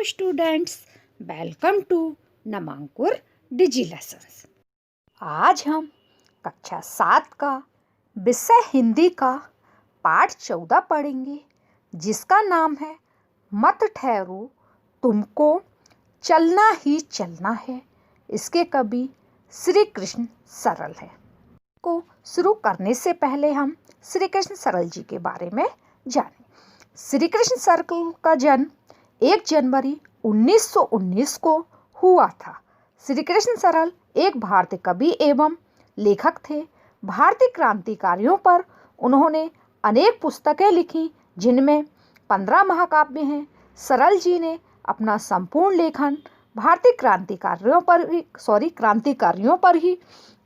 Students, welcome to Namankur Digi lessons. आज हम कक्षा 7 का विषय हिंदी का पाठ 14 पढ़ेंगे, जिसका नाम है मत ठहरो तुमको चलना ही चलना है। इसके कवि श्री कृष्ण सरल हैं। को शुरू करने से पहले हम श्री कृष्ण सरल जी के बारे में जानें। श्री कृष्ण सरल का जन्म 1 जनवरी 1919 को हुआ था। श्री कृष्ण सरल एक भारतीय कवि एवं लेखक थे। भारतीय क्रांतिकारियों पर उन्होंने अनेक पुस्तकें लिखी, जिनमें 15 महाकाव्य हैं। सरल जी ने अपना संपूर्ण लेखन भारतीय क्रांतिकारियों पर ही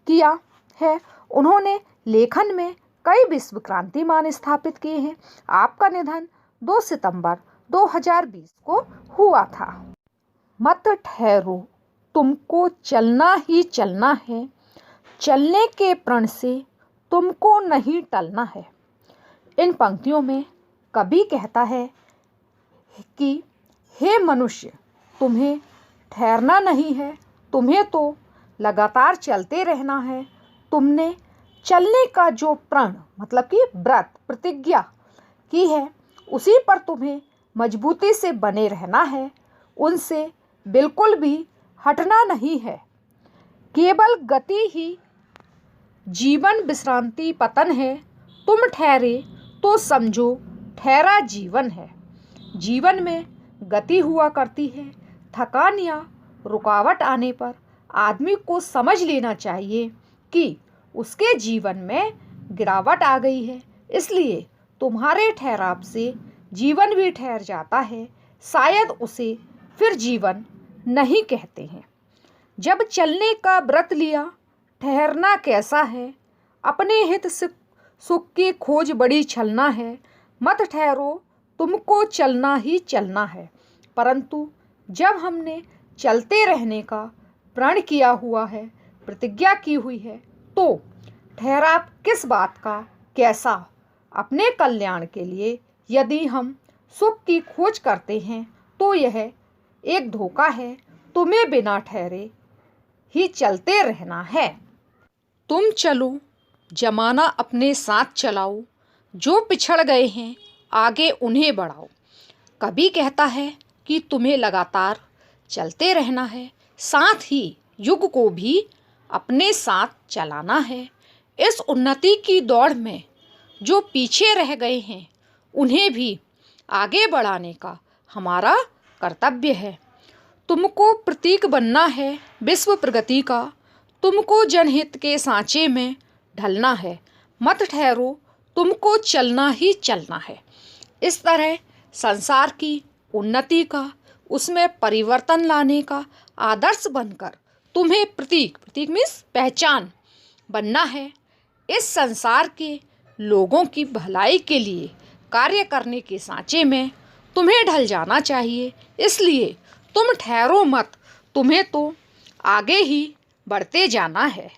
किया है। उन्होंने लेखन में कई विश्व क्रांतिमान स्थापित किए हैं। आपका निधन 2 सितंबर 2020 को हुआ था। मत ठहरो तुमको चलना ही चलना है, चलने के प्रण से तुमको नहीं टलना है। इन पंक्तियों में कवि कहता है कि हे मनुष्य, तुम्हें ठहरना नहीं है, तुम्हें तो लगातार चलते रहना है। तुमने चलने का जो प्रण मतलब कि व्रत प्रतिज्ञा की है, उसी पर तुम्हें मजबूती से बने रहना है, उनसे बिल्कुल भी हटना नहीं है। केवल गति ही जीवन विश्रांति पतन है। तुम ठहरे तो समझो ठहरा जीवन है। जीवन में गति हुआ करती है। थकान या रुकावट आने पर आदमी को समझ लेना चाहिए कि उसके जीवन में गिरावट आ गई है, इसलिए तुम्हारे ठहराव से जीवन भी ठहर जाता है। शायद उसे फिर जीवन नहीं कहते हैं। जब चलने का व्रत लिया, ठहरना कैसा है। अपने हित सुख की खोज बड़ी छलना है। मत ठहरो तुमको चलना ही चलना है। परंतु जब हमने चलते रहने का प्रण किया हुआ है, प्रतिज्ञा की हुई है, तो ठहराव किस बात का, कैसा। अपने कल्याण के लिए यदि हम सुख की खोज करते हैं तो यह एक धोखा है। तुम्हें बिना ठहरे ही चलते रहना है। तुम चलो जमाना अपने साथ चलाओ, जो पिछड़ गए हैं आगे उन्हें बढ़ाओ। कवि कहता है कि तुम्हें लगातार चलते रहना है, साथ ही युग को भी अपने साथ चलाना है। इस उन्नति की दौड़ में जो पीछे रह गए हैं, उन्हें भी आगे बढ़ाने का हमारा कर्तव्य है। तुमको प्रतीक बनना है विश्व प्रगति का। तुमको जनहित के सांचे में ढलना है। मत ठहरो तुमको चलना ही चलना है। इस तरह संसार की उन्नति का, उसमें परिवर्तन लाने का आदर्श बनकर तुम्हें प्रतीक मीन्स पहचान बनना है। इस संसार के लोगों की भलाई के लिए कार्य करने के सांचे में तुम्हें ढल जाना चाहिए। इसलिए तुम ठहरो मत, तुम्हें तो आगे ही बढ़ते जाना है।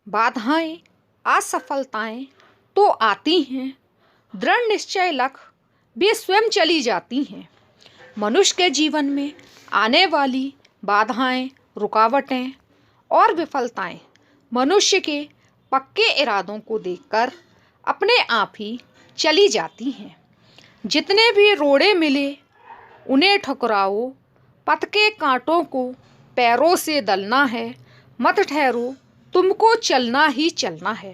बाधाएं असफलताएं तो आती हैं, दृढ़ निश्चय लख भी स्वयं चली जाती हैं। मनुष्य के जीवन में आने वाली बाधाएं, रुकावटें और विफलताएं मनुष्य के पक्के इरादों को देखकर अपने आप ही चली जाती हैं। जितने भी रोड़े मिले उन्हें ठुकराओ, पथ के कांटों को पैरों से दलना है। मत ठहरो तुमको चलना ही चलना है।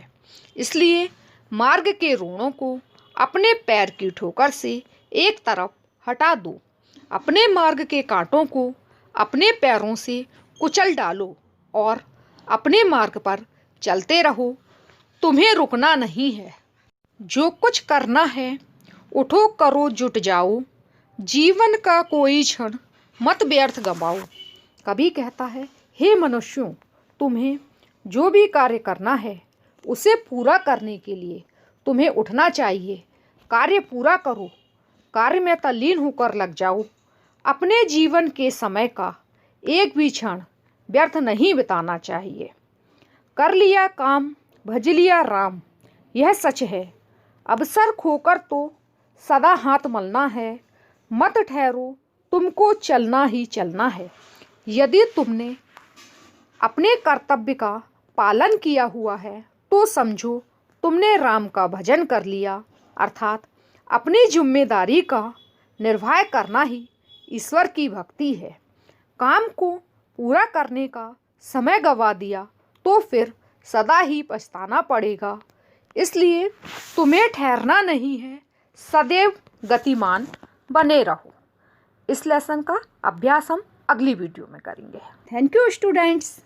इसलिए मार्ग के रोड़ों को अपने पैर की ठोकर से एक तरफ हटा दो। अपने मार्ग के कांटों को अपने पैरों से कुचल डालो और अपने मार्ग पर चलते रहो। तुम्हें रुकना नहीं है। जो कुछ करना है उठो करो जुट जाओ। जीवन का कोई क्षण मत व्यर्थ गंवाओ। कवि कहता है, हे मनुष्यों, तुम्हें जो भी कार्य करना है उसे पूरा करने के लिए तुम्हें उठना चाहिए। कार्य पूरा करो, कार्य में तल्लीन होकर लग जाओ। अपने जीवन के समय का एक भी क्षण व्यर्थ नहीं बिताना चाहिए। कर लिया काम भज लिया राम, यह सच है। अवसर खोकर तो सदा हाथ मलना है। मत ठहरो तुमको चलना ही चलना है। यदि तुमने अपने कर्तव्य का पालन किया हुआ है तो समझो तुमने राम का भजन कर लिया, अर्थात अपनी जिम्मेदारी का निर्वाह करना ही ईश्वर की भक्ति है। काम को पूरा करने का समय गंवा दिया तो फिर सदा ही पछताना पड़ेगा। इसलिए तुम्हें ठहरना नहीं है, सदैव गतिमान बने रहो। इस लेसन का अभ्यास हम अगली वीडियो में करेंगे। Thank you students.